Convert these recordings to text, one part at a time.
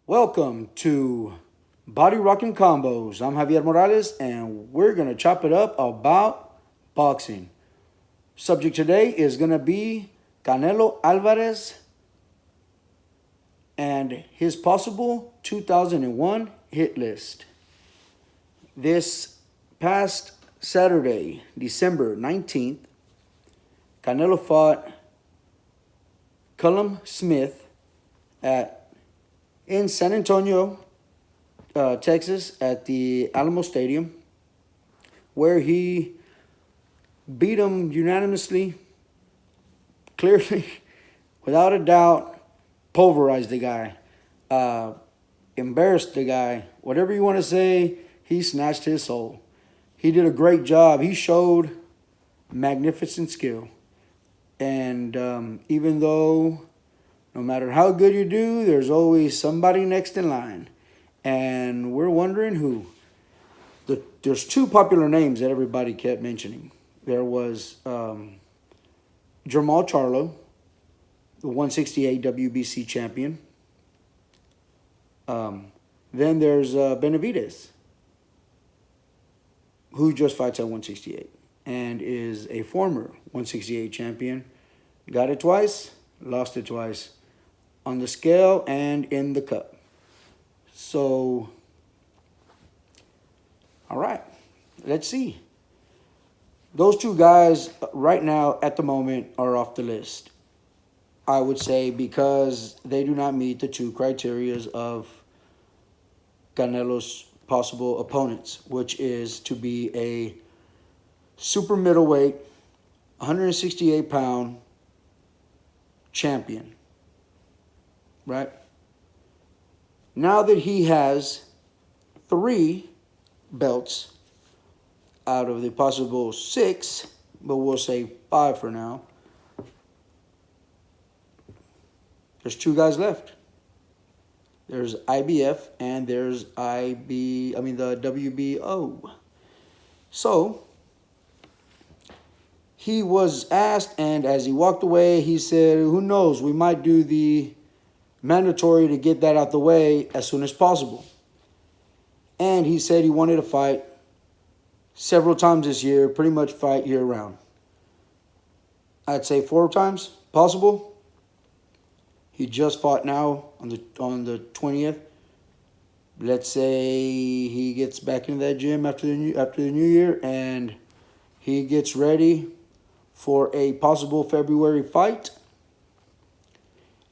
Welcome to Body Rockin' Combos. I'm Javier Morales, and we're going to chop it up about boxing. Subject today is going to be Canelo Alvarez and his possible 2001 hit list. This past Saturday, December 19th, Canelo fought Callum Smith in San Antonio, Texas, at the Alamo Stadium, where he beat him unanimously, clearly, without a doubt, pulverized the guy, embarrassed the guy. Whatever you want to say, he snatched his soul. He did a great job. He showed magnificent skill. And even though no matter how good you do, there's always somebody next in line. And we're wondering who. There's two popular names that everybody kept mentioning. There was Charlo, the 168 WBC champion. Then there's Benavidez, who just fights at 168 and is a former 168 champion. Got it twice, lost it twice, on the scale and in the cup. So, all right, let's see. Those two guys right now at the moment are off the list, I would say, because they do not meet the two criterias of Canelo's possible opponents, which is to be a super middleweight, 168-pound champion. Right? Now that he has 3 belts out of the possible 6, but we'll say 5 for now, there's 2 guys left. There's IBF and there's the WBO. So, he was asked, and as he walked away, he said, who knows, we might do the mandatory to get that out the way as soon as possible. And he said he wanted to fight several times this year, pretty much fight year-round. I'd say 4 times possible. He just fought now on the 20th. Let's say he gets back into that gym after the new year, and he gets ready for a possible February fight.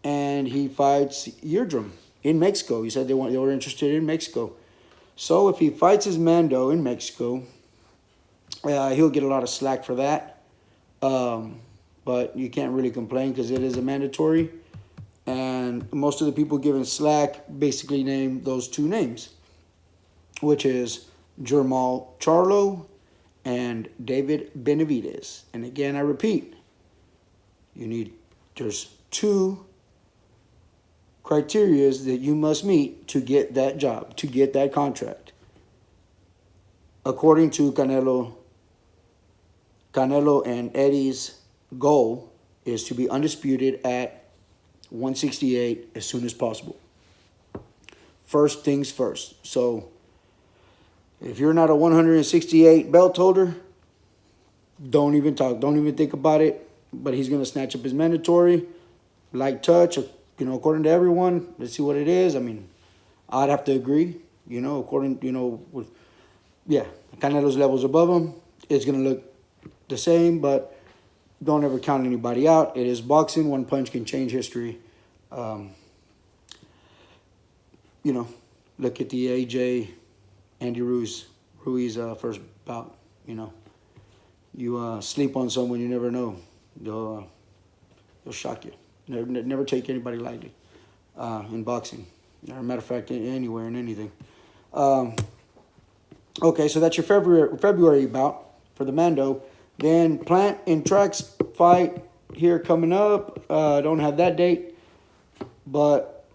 And he fights Eardrum in Mexico. He said they were interested in Mexico. So if he fights his Mando in Mexico, he'll get a lot of slack for that. But you can't really complain because it is a mandatory. And most of the people giving slack basically name those 2 names, which is Charlo and David Benavidez. And again, I repeat, there's 2 criterias that you must meet to get that job, to get that contract. According to Canelo and Eddie's goal is to be undisputed at 168 as soon as possible. First things first. So, if you're not a 168 belt holder, don't even talk. Don't even think about it. But he's going to snatch up his mandatory. Light touch, according to everyone. Let's see what it is. I mean, I'd have to agree. Canelo's levels above him. It's going to look the same, but don't ever count anybody out. It is boxing. One punch can change history. Look at the AJ Andy Ruiz first bout. You sleep on someone, you never know. They'll shock you. Never take anybody lightly in boxing. As a matter of fact, anywhere and anything. Okay, so that's your February bout for the Mando. Then Plant and Trax fight here coming up. Don't have that date, but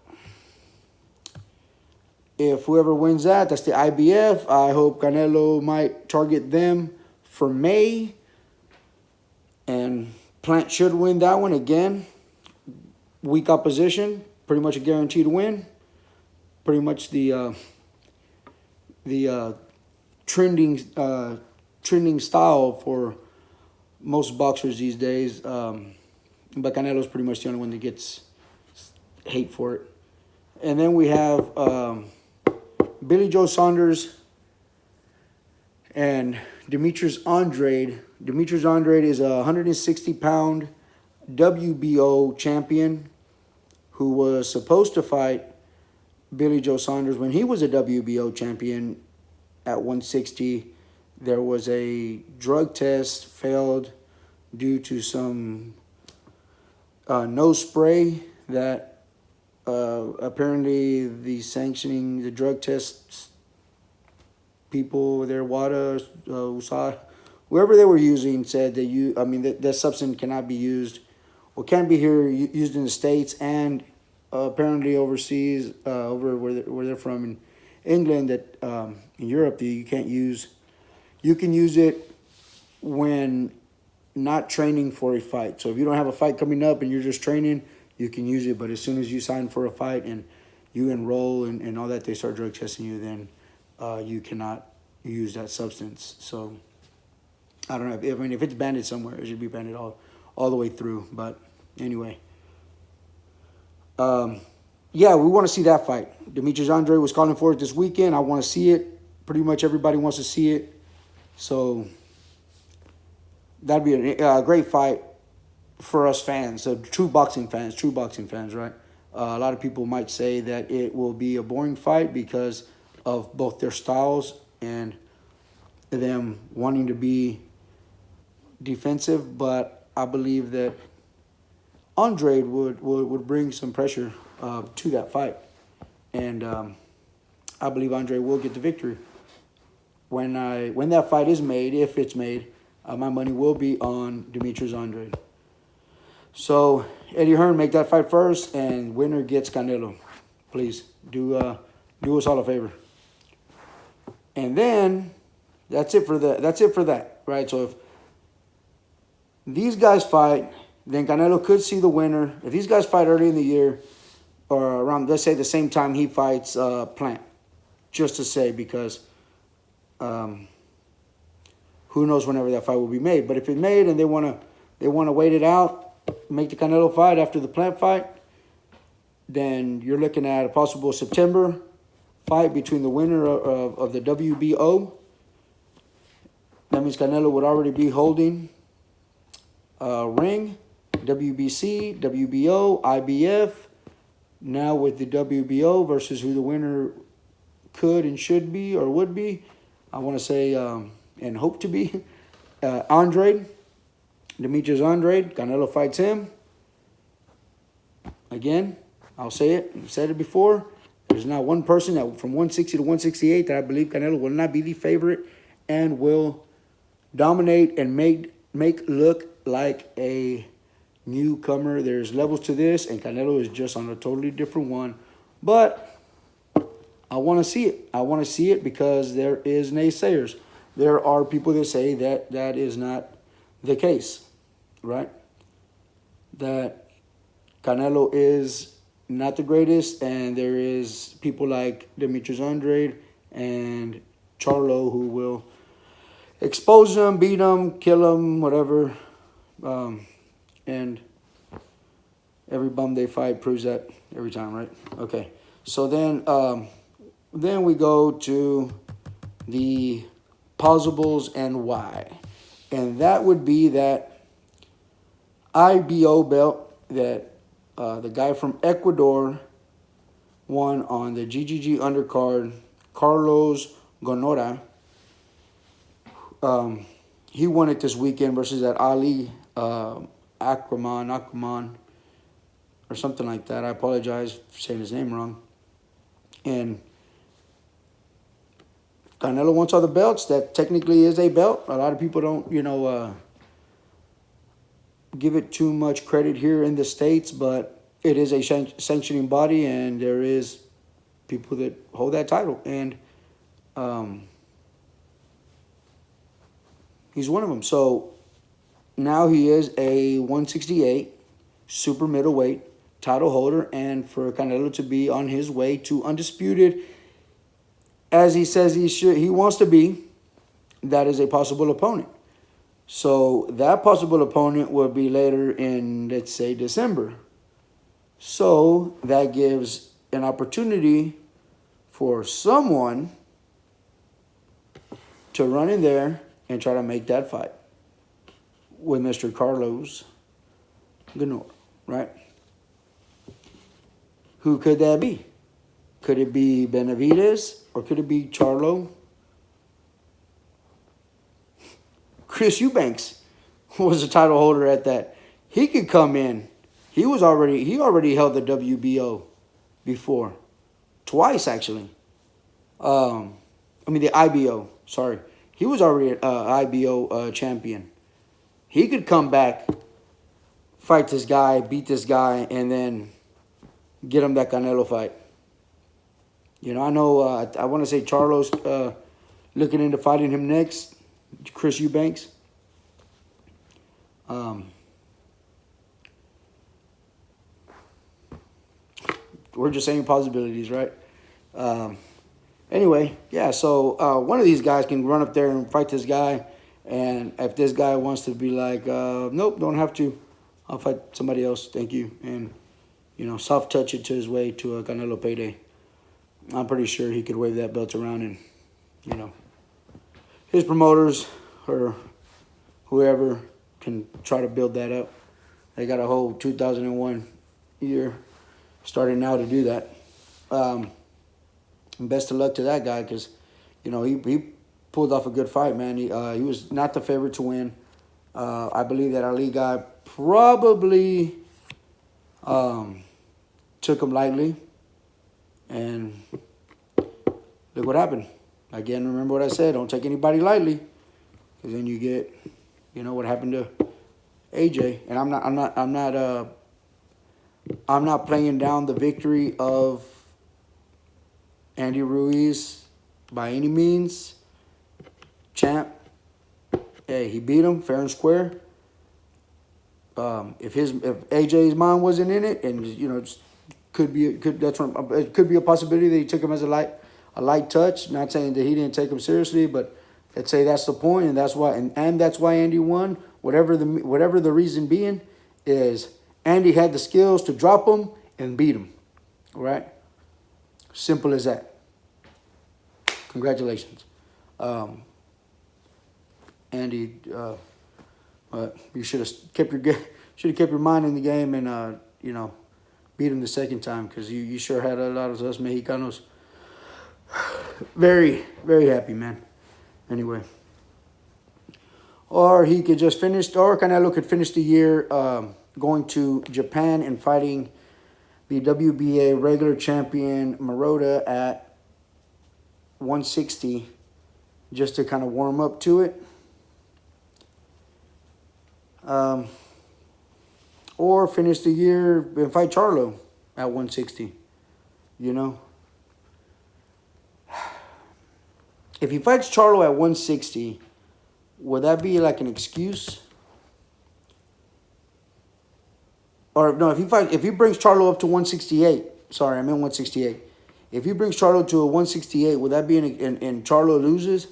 if whoever wins that's the IBF. I hope Canelo might target them for May, and Plant should win that one again. Weak opposition, pretty much a guaranteed win. pretty much the trending style for most boxers these days. But Canelo's pretty much the only one that gets hate for it. And then we have Billy Joe Saunders and Demetrius Andrade. Demetrius Andrade is a 160-pound WBO champion who was supposed to fight Billy Joe Saunders when he was a WBO champion at 160. There was a drug test failed due to some nose spray that apparently the drug tests people, their WADA, whoever they were using said that that substance cannot be used or can't be used in the States and apparently overseas, over where they're from in England, that in Europe you can't use. You can use it when not training for a fight. So if you don't have a fight coming up and you're just training, you can use it. But as soon as you sign for a fight and you enroll and all that, they start drug testing you, then you cannot use that substance. So I don't know. If it's banned somewhere, it should be banned all the way through. But anyway, yeah, we want to see that fight. Demetrius Andrade was calling for it this weekend. I want to see it. Pretty much everybody wants to see it. So that'd be a great fight for us fans, so true boxing fans, right? A lot of people might say that it will be a boring fight because of both their styles and them wanting to be defensive, but I believe that Andrade would bring some pressure to that fight, and I believe Andrade will get the victory. When that fight is made, if it's made, my money will be on Demetrius Andrade. So Eddie Hearn, make that fight first, and winner gets Canelo. Please do us all a favor. And then that's it for that. Right. So if these guys fight, then Canelo could see the winner. If these guys fight early in the year, or around, let's say, the same time he fights Plant, just to say, because who knows whenever that fight will be made. But if it's made and they want to wait it out, make the Canelo fight after the Plant fight, then you're looking at a possible September fight between the winner of the WBO. That means Canelo would already be holding ring, WBC, WBO, IBF. Now with the WBO versus who the winner could and should be or would be, I want to say and hope to be Andrade, Demetrius Andrade. Canelo fights him. Again, I'll say it. I've said it before. There's not one person that from 160 to 168 that I believe Canelo will not be the favorite and will dominate and make look like a newcomer. There's levels to this, and Canelo is just on a totally different one. But I want to see it. I want to see it because there is naysayers. There are people that say that that is not the case, right? That Canelo is not the greatest, and there is people like Demetrius Andrade and Charlo who will expose him, beat him, kill him, whatever. And every bum they fight proves that every time, right? Okay. So then we go to the possibles and why. And that would be that IBO belt that the guy from Ecuador won on the GGG undercard, Carlos Gonora. He won it this weekend versus that Ali Ackerman, or something like that. I apologize for saying his name wrong. And Canelo wants all the belts. That technically is a belt. A lot of people don't, give it too much credit here in the States, but it is a sanctioning body, and there is people that hold that title. And he's one of them. So now he is a 168 super middleweight title holder and for Canelo to be on his way to undisputed, as he says he wants to be. That is a possible opponent. So that possible opponent will be later in, let's say, December. So that gives an opportunity for someone to run in there and try to make that fight with Mr. Carlos Gonor, right? Who could that be? Could it be Benavidez or could it be Charlo? Chris Eubanks was a title holder at that. He could come in. He already held the WBO before. Twice, actually. The IBO, sorry. He was already an IBO champion. He could come back, fight this guy, beat this guy, and then get him that Canelo fight. You know, I know, I want to say Charlo's looking into fighting him next, Chris Eubanks. We're just saying possibilities, right? Anyway, yeah, so one of these guys can run up there and fight this guy, and if this guy wants to be like, nope, don't have to, I'll fight somebody else, thank you, and, you know, soft touch it to his way to a Canelo payday. I'm pretty sure he could wave that belt around and, you know, his promoters or whoever can try to build that up. They got a whole 2001 year starting now to do that. And best of luck to that guy because, you know, he pulled off a good fight, man. He was not the favorite to win. I believe that Ali guy probably took him lightly. And look what happened. Again, remember what I said. Don't take anybody lightly. Because then you get, you know, what happened to AJ. And I'm not playing down the victory of Andy Ruiz by any means. Champ. Hey, he beat him fair and square. If AJ's mind wasn't in it, and you know, it could be a possibility that he took him as a light touch. Not saying that he didn't take him seriously, but let's say that's the point, and that's why, and that's why Andy won. Whatever the reason being is, Andy had the skills to drop him and beat him. All right, simple as that. Congratulations, Andy. You should have kept your mind in the game and you know, beat him the second time because you sure had a lot of us Mexicanos very, very happy, man. Anyway, or he could just finish, or Canelo could finish the year going to Japan and fighting the WBA regular champion Marotta at 160 just to kind of warm up to it. Or finish the year and fight Charlo at 160, you know. If he fights Charlo at 160, would that be like an excuse? Or no, if he brings Charlo up to 168, sorry, I meant 168. If he brings Charlo to a 168, would that be and Charlo loses?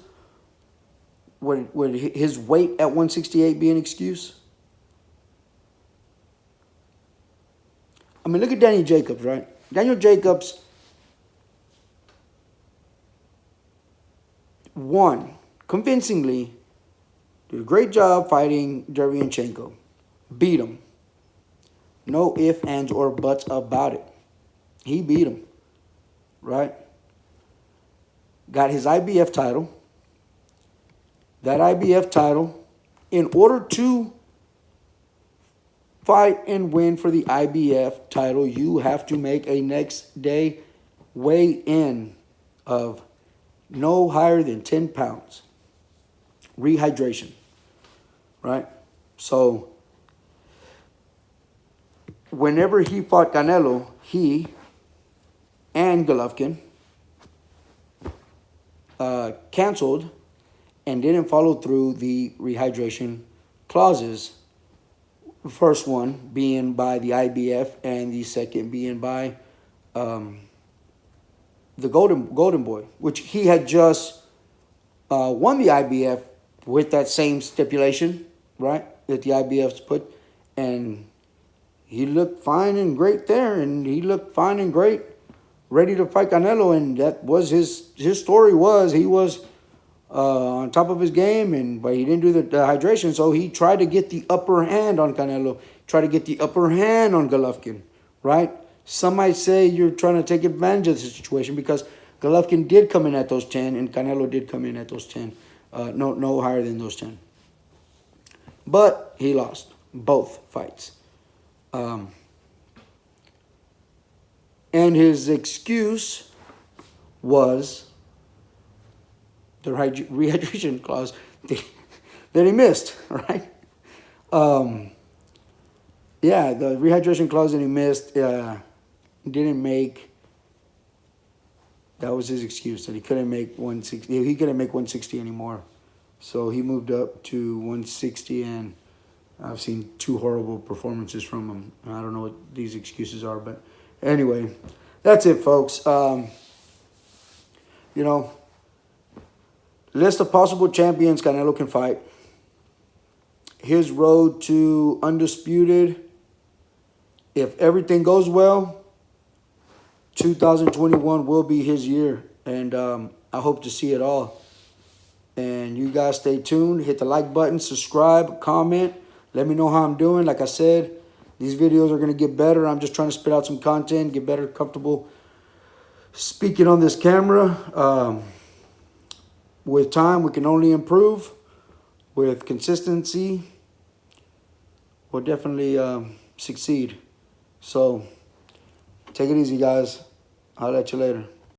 Would his weight at 168 be an excuse? I mean, look at Daniel Jacobs, right? Daniel Jacobs won convincingly, did a great job fighting Derevyanchenko. Beat him. No ifs, ands, or buts about it. He beat him, right? Got his IBF title. That IBF title, in order to fight and win for the IBF title, you have to make a next day weigh-in of no higher than 10 pounds. Rehydration, right? So, whenever he fought Canelo, he and Golovkin canceled and didn't follow through the rehydration clauses The first one being by the IBF, and the second being by the Golden Boy, which he had just won the IBF with that same stipulation, right? That the IBF's put, and he looked fine and great there, and he looked fine and great, ready to fight Canelo, and that was his story. Was he was on top of his game, but he didn't do the hydration, so he tried to get the upper hand on Canelo, tried to get the upper hand on Golovkin, right? Some might say you're trying to take advantage of the situation because Golovkin did come in at those 10 and Canelo did come in at those 10. No higher than those 10. But he lost both fights. And his excuse was the rehydration clause that he missed, right? Yeah, the rehydration clause that he missed didn't make. That was his excuse, that he couldn't make 160. He couldn't make 160 anymore, so he moved up to 160. And I've seen 2 horrible performances from him. I don't know what these excuses are, but anyway, that's it, folks. List of possible champions Canelo can fight. His road to Undisputed. If everything goes well, 2021 will be his year. And I hope to see it all. And you guys stay tuned. Hit the like button, subscribe, comment. Let me know how I'm doing. Like I said, these videos are going to get better. I'm just trying to spit out some content, get better, comfortable speaking on this camera. With time, we can only improve. With consistency, we'll definitely succeed. So, take it easy, guys. I'll let you later.